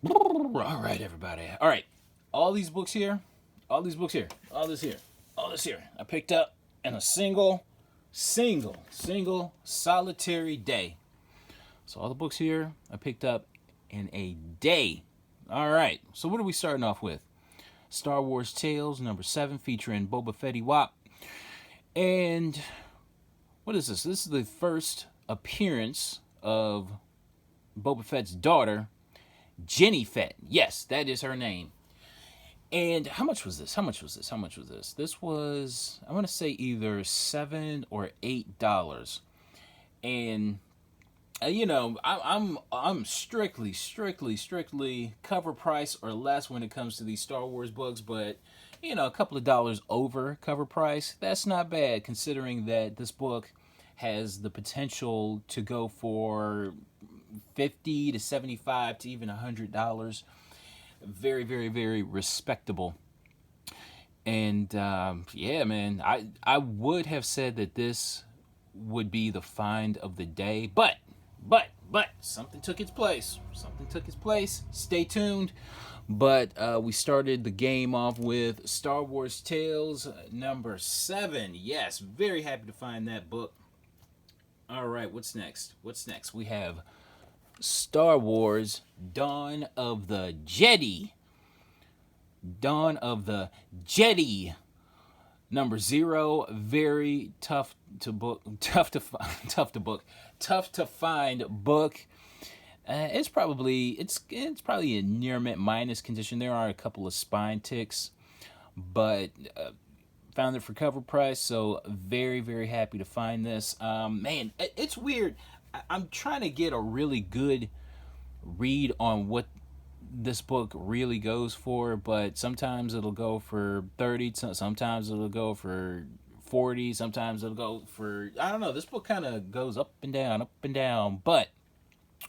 All right, everybody. All right, all these books here, all these books here, all this here, all this here. I picked up in a single, solitary day. So all the books here I picked up in a day. All right. So what are we starting off with? Star Wars Tales #7, featuring Boba Fetty Wap. And what is this? This is the first appearance of Boba Fett's daughter, Jenny Fett. Yes, that is her name. And how much was this? This was, I want to say, either $7 or $8. And I'm strictly cover price or less when it comes to these Star Wars books, but a couple of dollars over cover price, that's not bad considering that this book has the potential to go for $50 to $75 to even $100. Very, very, very respectable. And yeah, man, I would have said that this would be the find of the day, but something took its place. Stay tuned. But we started the game off with Star Wars Tales #7. Yes, very happy to find that book. All right, what's next? We have Star Wars Dawn of the Jedi. #0. Very tough to find book. It's probably a near mint minus condition. There are a couple of spine ticks, but found it for cover price. So very, very happy to find this. Man, it's weird. I'm trying to get a really good read on what this book really goes for, but sometimes it'll go for 30, sometimes it'll go for 40, sometimes it'll go for, I don't know, this book kind of goes up and down, but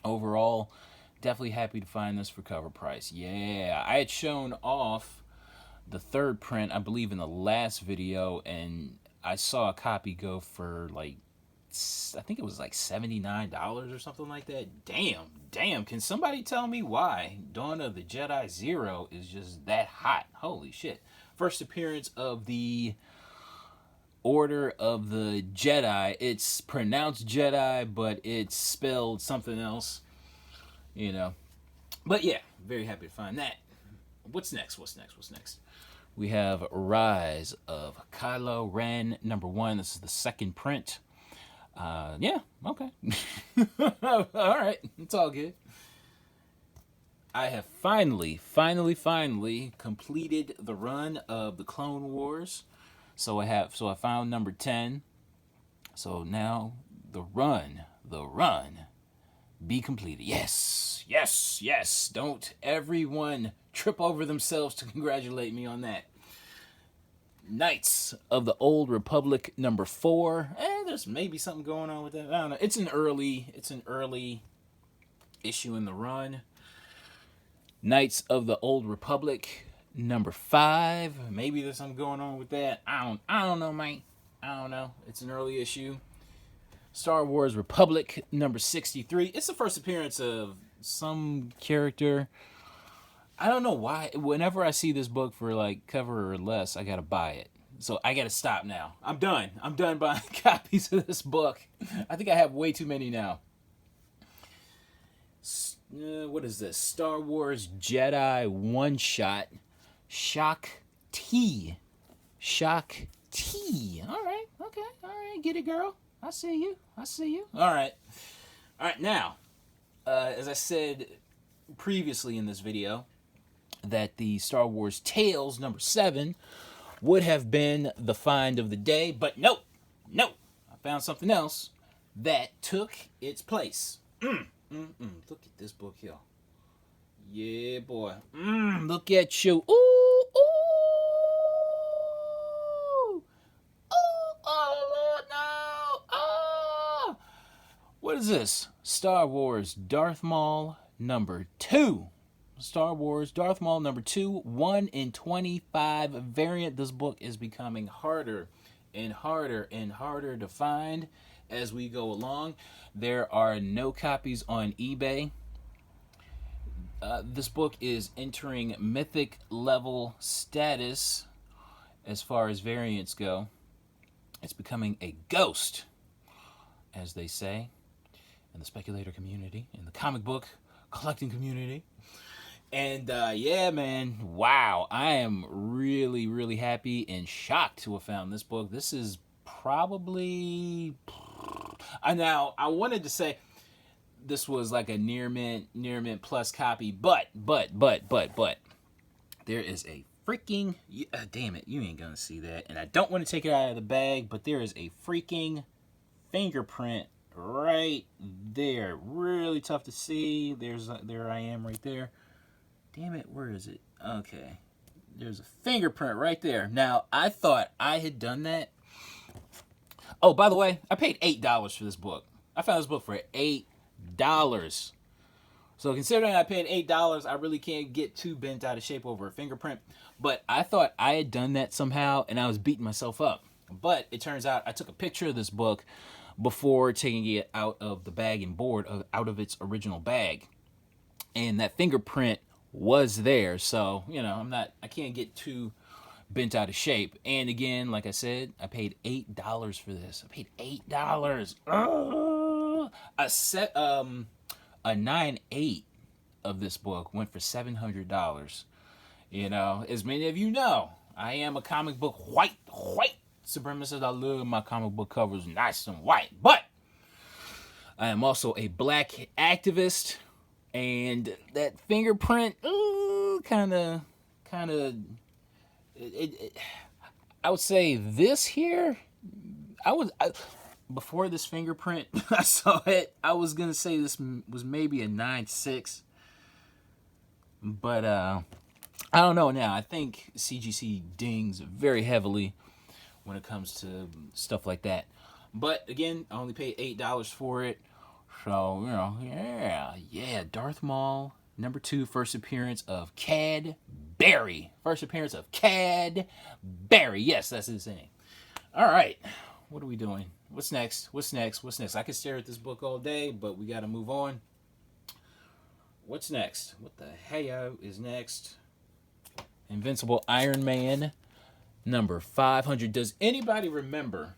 overall, definitely happy to find this for cover price. Yeah, I had shown off the third print, I believe, in the last video, and I saw a copy go for I think it was like $79 or something like that. Damn, can somebody tell me why Dawn of the Jedi 0 is just that hot? Holy shit. First appearance of the Order of the Jedi. It's pronounced Jedi, but it's spelled something else, But yeah, very happy to find that. What's next? We have Rise of Kylo Ren #1. This is the second print. Yeah, okay. All right, it's all good. I have finally completed the run of the Clone Wars. So I found #10. So now the run be completed. Yes. Don't everyone trip over themselves to congratulate me on that. Knights of the Old Republic #4. There's maybe something going on with that. I don't know. It's an early issue in the run. Knights of the Old Republic #5. Maybe there's something going on with that. I don't know, man. I don't know. It's an early issue. Star Wars Republic #63. It's the first appearance of some character. I don't know why. Whenever I see this book for cover or less, I gotta buy it. So I gotta stop now. I'm done buying copies of this book. I think I have way too many now. What is this? Star Wars Jedi One Shot. Shock T. All right. Okay. All right. Get it, girl. I see you. All right. Now, as I said previously in this video, that the Star Wars Tales #7 would have been the find of the day, but nope. I found something else that took its place. Look at this book here. Yeah, boy. Look at you. Ooh. Oh, Lord, no. Oh. What is this? Star Wars Darth Maul #2. Star Wars Darth Maul #2, 1 in 25 variant. This book is becoming harder and harder to find as we go along. There are no copies on eBay. This book is entering mythic level status as far as variants go. It's becoming a ghost, as they say, in the speculator community, in the comic book collecting community. And yeah, man, wow. I am really, really happy and shocked to have found this book. This is probably. Now, I wanted to say this was like a near mint plus copy, but there is a freaking damn it, you ain't gonna see that, and I don't want to take it out of the bag, but there is a freaking fingerprint right there, really tough to see. There I am right there. Damn it, where is it? Okay, there's a fingerprint right there. Now I thought I had done that. Oh, by the way, I paid $8 for this book. I found this book for $8. So considering I paid $8, I really can't get too bent out of shape over a fingerprint. But I thought I had done that somehow, and I was beating myself up. But it turns out I took a picture of this book before taking it out of the bag and board, out of its original bag. And that fingerprint was there. So, I can't get too bent out of shape. And again, like I said, I paid $8 for this. I paid $8. A 9/8 of this book went for $700. As many of you know, I am a comic book white supremacist. I love my comic book covers nice and white, but I am also a black activist, and that fingerprint, kind of. I would say this here. Before this fingerprint, I saw it, I was going to say this was maybe a 9/6. But I don't know now. I think CGC dings very heavily when it comes to stuff like that. But again, I only paid $8 for it. So, yeah. Darth Maul, number 2, first appearance of Cad Bary. First appearance of Cad Bary. Yes, that's his name. All right. What are we doing? What's next? I could stare at this book all day, but we got to move on. What's next? What the hell is next? Invincible Iron Man, number 500. Does anybody remember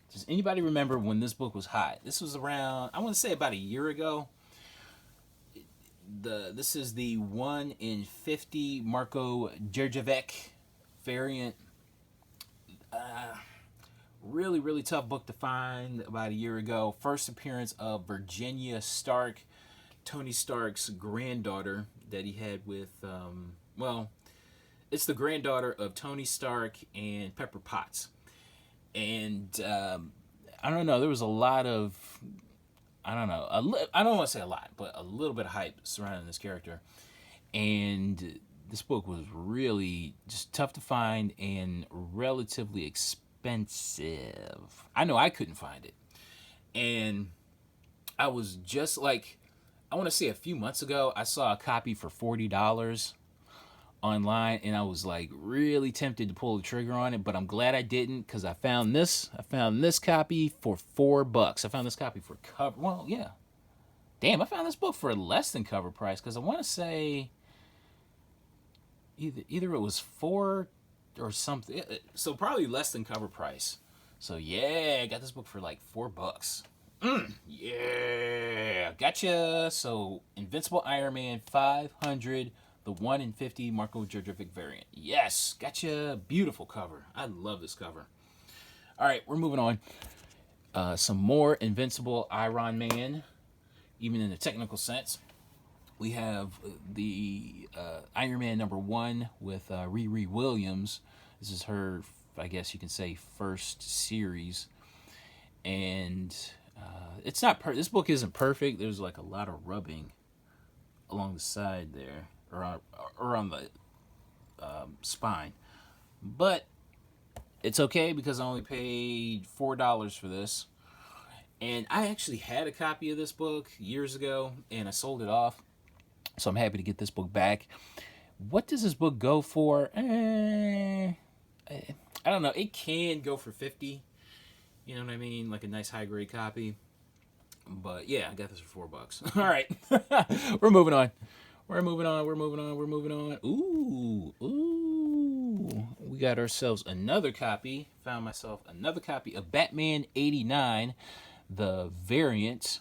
when this book was hot? This was around, I want to say about a year ago. This is the 1 in 50 Marko Djerdjevic variant. Really, really tough book to find about a year ago. First appearance of Virginia Stark, Tony Stark's granddaughter that he had with, it's the granddaughter of Tony Stark and Pepper Potts. And I don't know, there was a lot of, I don't want to say a lot, but a little bit of hype surrounding this character. And this book was really just tough to find and relatively expensive. I know I couldn't find it. And I was just like, I want to say a few months ago, I saw a copy for $40 online, and I was like really tempted to pull the trigger on it, but I'm glad I didn't, because I found this copy for $4. I found this copy for cover. Well, yeah. Damn, I found this book for less than cover price, because I want to say either it was $4 or something. So probably less than cover price. So yeah, I got this book for like $4. Yeah, gotcha. So Invincible Iron Man 500, the 1 in 50 Marko Djerdjevic variant. Yes, gotcha. Beautiful cover. I love this cover. All right, we're moving on. Some more Invincible Iron Man, even in the technical sense. We have the Iron Man number 1 with Riri Williams. This is her, I guess you can say, first series. And it's not this book isn't perfect. There's like a lot of rubbing along the side there, or on the spine. But it's okay, because I only paid $4 for this. And I actually had a copy of this book years ago, and I sold it off. So I'm happy to get this book back. What does this book go for? I don't know. It can go for $50. You know what I mean? Like a nice high grade copy. But yeah, I got this for $4. All right. We're moving on. We're moving on. We're moving on. We're moving on. Ooh, ooh. We got ourselves another copy. Found myself another copy of Batman 89, the variant.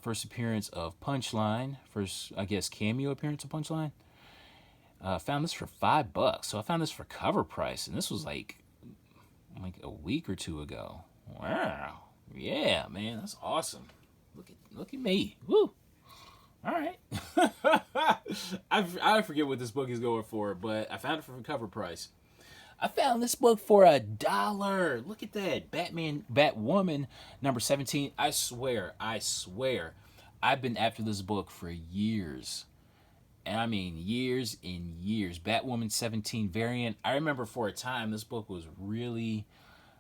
First appearance of Punchline. First, I guess, cameo appearance of Punchline. Found this for $5. So I found this for cover price, and this was like a week or two ago. Wow. Yeah, man, that's awesome. Look at me. Woo. All right. I forget what this book is going for, but I found it for cover price. I found this book for $1. Look at that. Batwoman, number 17. I swear, I've been after this book for years. And I mean years and years. Batwoman 17 variant. I remember for a time this book was really,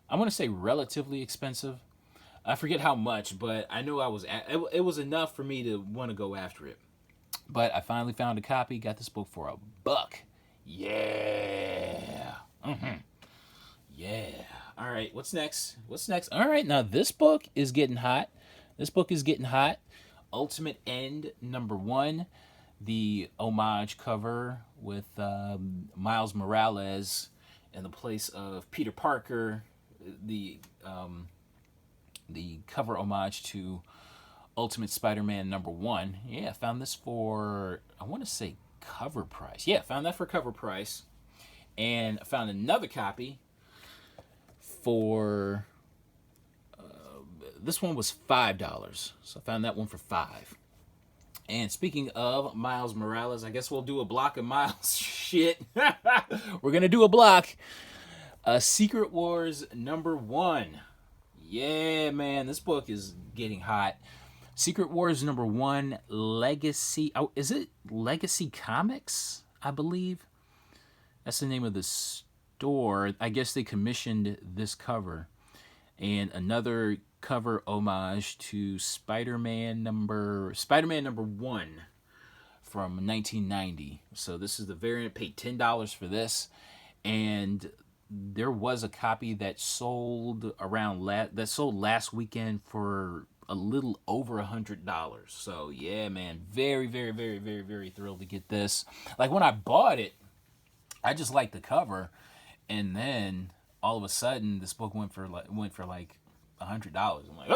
I want to say relatively expensive. I forget how much, but I knew it was enough for me to want to go after it. But I finally found a copy. Got this book for $1. Yeah. Yeah. All right. What's next? All right. Now this book is getting hot. Ultimate End number 1. The homage cover with Miles Morales in the place of Peter Parker. The cover homage to Ultimate Spider-Man number 1. Yeah, I found this for, I want to say cover price. Yeah, found that for cover price. And I found another copy for, this one was $5. So I found that one for $5. And speaking of Miles Morales, I guess we'll do a block of Miles shit. We're going to do a block. Secret Wars number 1. Yeah, man, this book is getting hot. Secret Wars number 1, Legacy. Oh, is it Legacy Comics? I believe that's the name of the store. I guess they commissioned this cover, and another cover homage to Spider-Man number 1 from 1990. So this is the variant. Paid $10 for this, and there was a copy that sold last weekend for a little over $100. So yeah, man, very, very, very, very, very thrilled to get this. Like when I bought it, I just liked the cover, and then all of a sudden this book went for like $100. I'm like,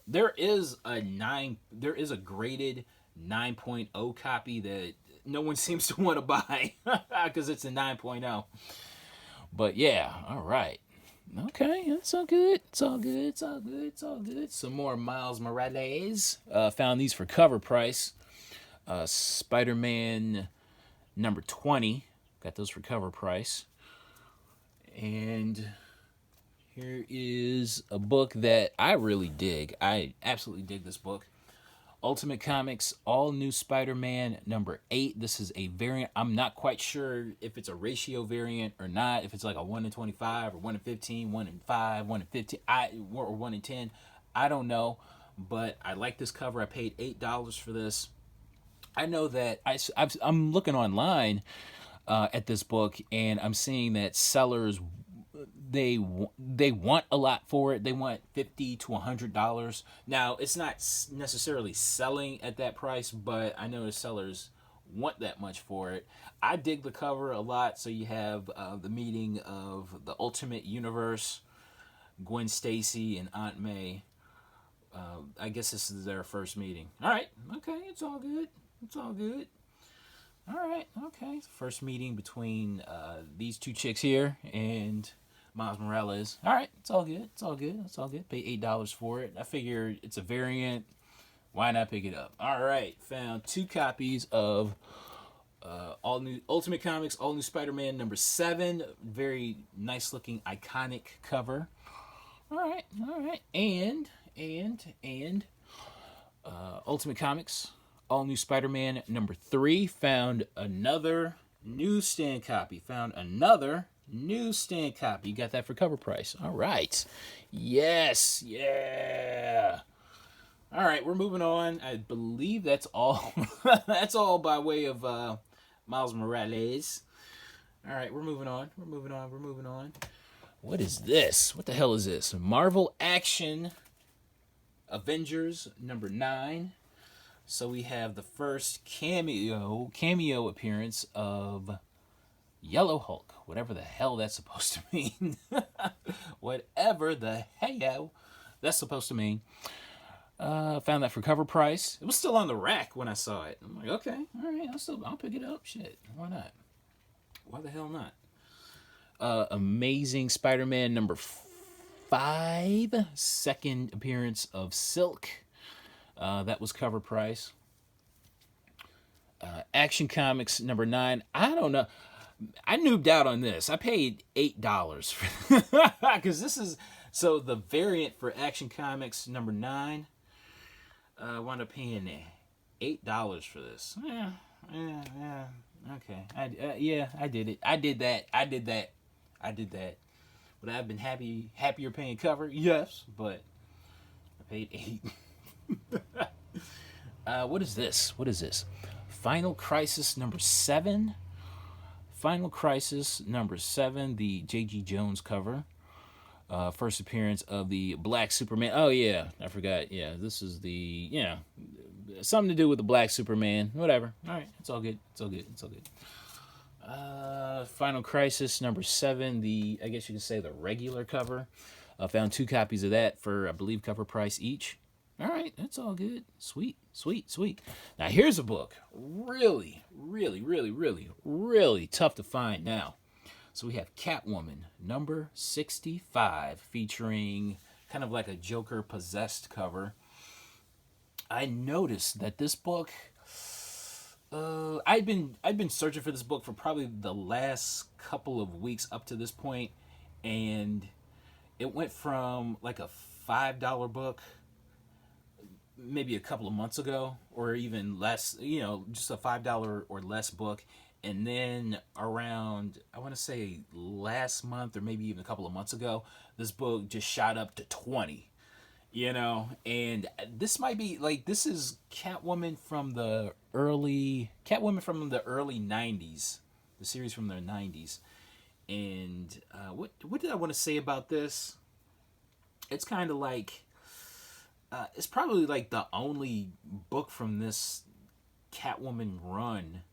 there is a graded 9.0 copy that no one seems to want to buy because it's a 9.0. But yeah, all right. Okay, it's all good. Some more Miles Morales. Found these for cover price. Spider-Man number 20. Got those for cover price. And here is a book that I really dig. I absolutely dig this book. Ultimate Comics, All New Spider-Man number 8. This is a variant. I'm not quite sure if it's a ratio variant or not. If it's like a 1 in 25 or 1 in 15, 1 in 5, 1 in 15, or 1 in 10. I don't know. But I like this cover. I paid $8 for this. I know that I'm looking online at this book, and I'm seeing that sellers, they want a lot for it. They want $50 to $100. Now, it's not necessarily selling at that price, but I know the sellers want that much for it. I dig the cover a lot. So you have the meeting of the Ultimate Universe, Gwen Stacy and Aunt May. I guess this is their first meeting. All right. Okay. It's all good. All right. Okay. First meeting between these two chicks here and Miles Morales. All right, it's all good. Pay $8 for it. I figure it's a variant. Why not pick it up? All right, found 2 copies of all new Ultimate Comics, All New Spider-Man number 7. Very nice looking, iconic cover. All right, and Ultimate Comics, All New Spider-Man number 3. Found another newsstand copy. You got that for cover price. All right. Yes. Yeah. All right, we're moving on. I believe that's all. That's all by way of Miles Morales. All right, we're moving on. What is this? What the hell is this? Marvel Action Avengers number 9. So we have the first cameo appearance of Yellow Hulk, whatever the hell that's supposed to mean. Whatever the hell that's supposed to mean. Found that for cover price. It was still on the rack when I saw it. I'm like, okay, all right, I'll pick it up. Shit, why not? Why the hell not? Amazing Spider-Man number 5, second appearance of Silk. That was cover price. Action Comics number 9. I don't know. I noobed out on this. I paid $8 for because this is so the variant for Action Comics number 9. I wound up paying $8 for this. Yeah. Okay. I did it. I did that. Would I have been happier paying cover? Yes, but I paid $8. What is this? Final Crisis number 7. Final Crisis number 7, the J.G. Jones cover. First appearance of the Black Superman. Oh, yeah, I forgot. Yeah, this is the, something to do with the Black Superman. Whatever. All right, it's all good. Final Crisis number 7, the, I guess you could say the regular cover. Found 2 copies of that for, I believe, cover price each. All right, that's all good. Sweet. Now, here's a book. Really tough to find now. So we have Catwoman, number 65, featuring kind of like a Joker possessed cover. I noticed that this book, I'd been searching for this book for probably the last couple of weeks up to this point, and it went from like a $5 book maybe a couple of months ago, or even less, just a $5 or less book. And then around, I want to say last month or maybe even a couple of months ago, this book just shot up to 20, and this might be like, this is Catwoman from the early 90s, the series from the 90s. And what did I want to say about this? It's kind of like, it's probably like the only book from this Catwoman run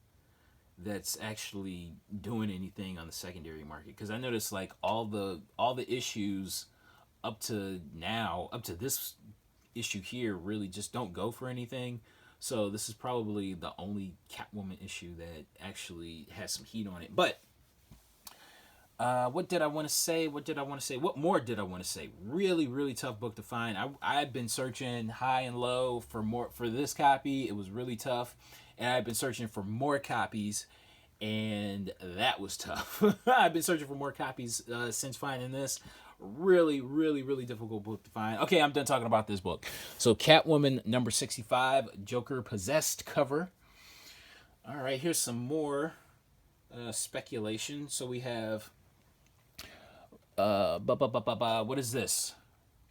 that's actually doing anything on the secondary market, because I noticed like all the issues up to this issue here really just don't go for anything. So this is probably the only Catwoman issue that actually has some heat on it. But what did I want to say? What more did I want to say? Really tough book to find. I've been searching high and low for this copy. It was really tough. And I've been searching for more copies, and that was tough. I've been searching for more copies since finding this. Really difficult book to find. Okay, I'm done talking about this book. So Catwoman number 65, Joker possessed cover. All right, here's some more speculation. So we have what is this?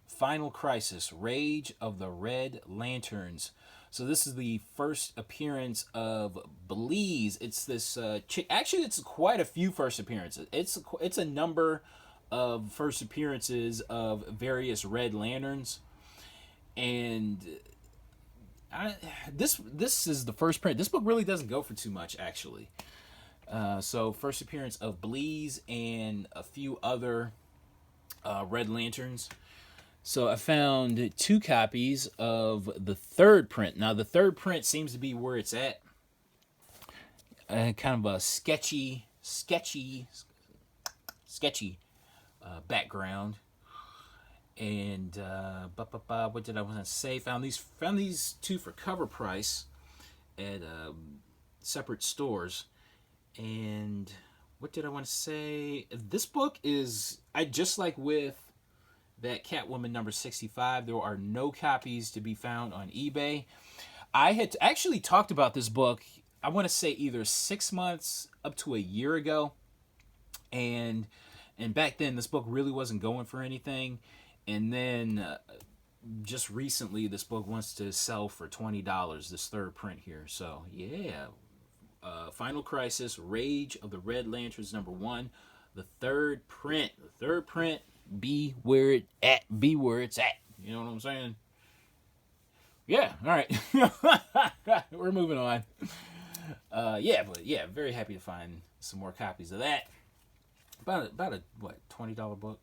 Final Crisis, Rage of the Red Lanterns. So this is the first appearance of Bleeze. It's this chick. Actually, it's quite a few first appearances. It's a number of first appearances of various Red Lanterns, and this is the first print. This book really doesn't go for too much, actually. So first appearance of Bleeze and a few other Red Lanterns. So I found 2 copies of the third print. Now the third print seems to be where it's at. Kind of a sketchy background. And what did I want to say? Found these 2 for cover price at separate stores. And what did I want to say? This book is, just like with that Catwoman number 65, there are no copies to be found on eBay. I had actually talked about this book, I want to say either 6 months up to a year ago. And back then, this book really wasn't going for anything. And then just recently, this book wants to sell for $20, this third print here. So, yeah. Final Crisis, Rage of the Red Lanterns, number 1. The third print. Be where it's at. You know what I'm saying? Yeah, all right. We're moving on. Yeah, but yeah, very happy to find some more copies of that. About a what, $20 book.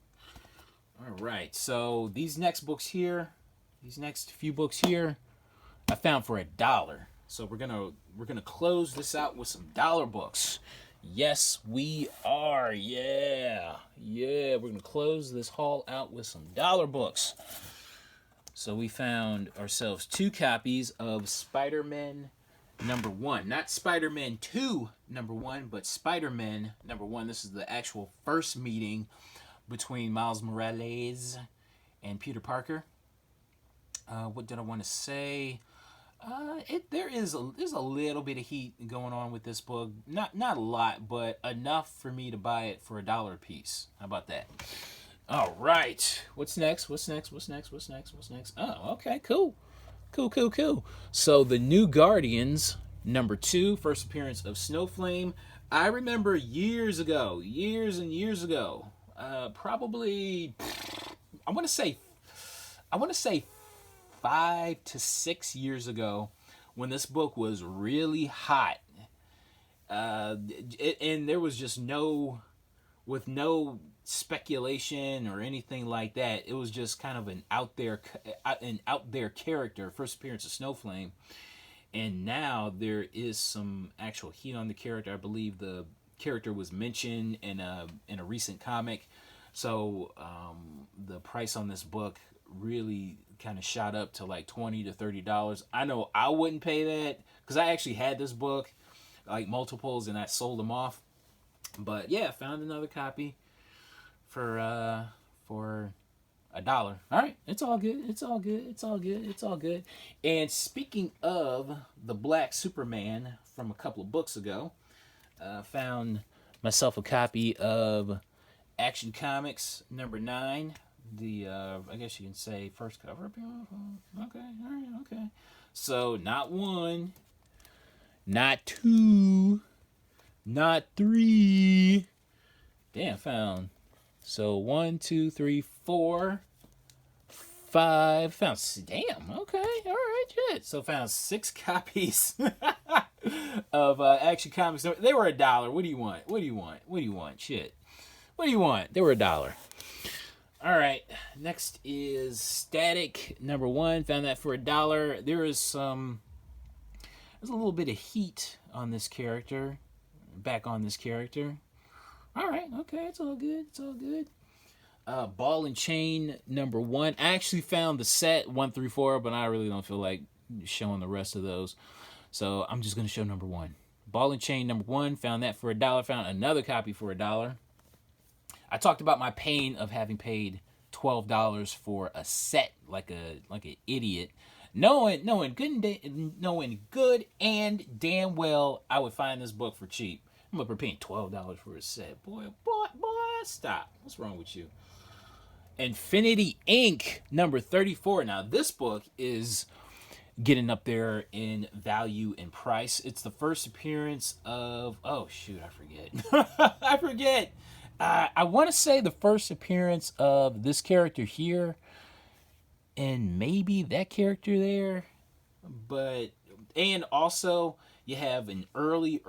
All right, so these next books here, these next few books here, I found for $1. So we're gonna close this out with some dollar books. Yes, we are. Yeah, yeah. We're gonna close this haul out with some dollar books. So we found ourselves 2 copies of Spider-Man #1, not Spider-Man 2 #1, but Spider-Man #1. This is the actual first meeting between Miles Morales and Peter Parker. What did I want to say? There's a little bit of heat going on with this book. Not a lot, but enough for me to buy it for $1 a piece. How about that? All right. What's next? What's next? What's next? What's next? What's next? Oh, okay, cool. Cool. So the New Guardians #2, first appearance of Snowflame. I remember years and years ago, probably I want to say 5 to 6 years ago, when this book was really hot, and there was just no speculation or anything like that. It was just kind of an out there character, first appearance of Snowflame. And now there is some actual heat on the character. I believe the character was mentioned in a recent comic. So the price on this book really kind of shot up to like $20 to $30. I know I wouldn't pay that because I actually had this book, like multiples, and I sold them off. But yeah, found another copy for $1. All right, it's all good. It's all good. It's all good. It's all good. And speaking of the Black Superman from a couple of books ago, found myself a copy of Action Comics #9. The I guess you can say first cover. Okay, all right, okay. So not 1, not 2, not 3. Damn, found. So 1, 2, 3, 4, 5. Found. Damn. Okay. All right. Shit. So found 6 copies of Action Comics. They were $1. What do you want? What do you want? What do you want? Shit. What do you want? They were $1. All right. Next is Static #1. Found that for $1. There's a little bit of heat on this character. Back on this character. All right, okay, it's all good. It's all good. Ball and Chain #1. I actually found the set 1 through 4, but I really don't feel like showing the rest of those, so I'm just gonna show #1. Ball and Chain #1. Found that for $1. Found another copy for $1. I talked about my pain of having paid $12 for a set, like an idiot, knowing good and damn well I would find this book for cheap. I'm up for paying $12 for a set. Boy, stop. What's wrong with you? Infinity Inc. #34. Now, this book is getting up there in value and price. It's the first appearance of... Oh, shoot, I forget. I forget. I want to say the first appearance of this character here and maybe that character there. But... And also... You have an early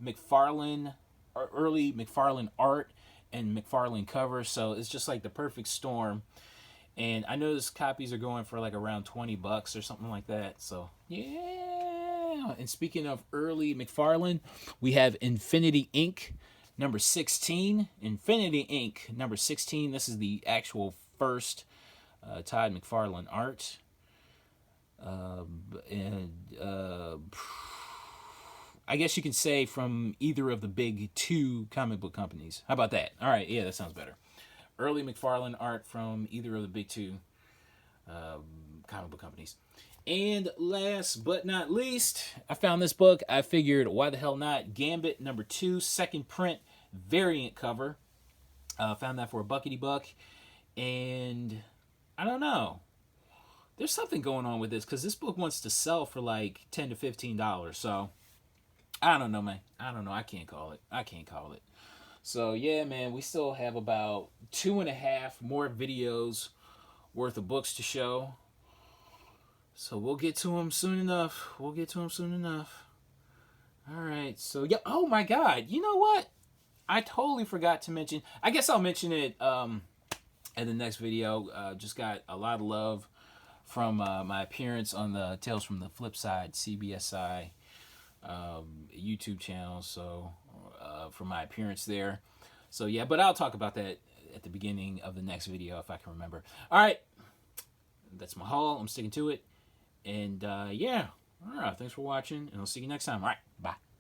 McFarlane art and McFarlane cover, so it's just like the perfect storm. And I know those copies are going for like around $20 or something like that. So yeah. And speaking of early McFarlane, we have Infinity Inc. #16. Infinity Inc. #16. This is the actual first Todd McFarlane art. I guess you can say from either of the big 2 comic book companies. How about that? All right, yeah, that sounds better. Early McFarlane art from either of the big 2 comic book companies. And last but not least, I found this book. I figured, why the hell not? Gambit #2, second print, variant cover. Found that for a buckety buck. And I don't know. There's something going on with this because this book wants to sell for like $10 to $15. So I don't know, man. I don't know. I can't call it. So yeah, man, we still have about 2.5 more videos worth of books to show. So we'll get to him soon enough. We'll get to him soon enough. All right. So yeah. Oh my God. You know what? I totally forgot to mention. I guess I'll mention it in the next video. Just got a lot of love from my appearance on the Tales from the Flip Side CBSI YouTube channel. So for my appearance there. So yeah, but I'll talk about that at the beginning of the next video if I can remember. All right, that's my haul. I'm sticking to it. And yeah, all right. Thanks for watching, and I'll see you next time. All right, bye.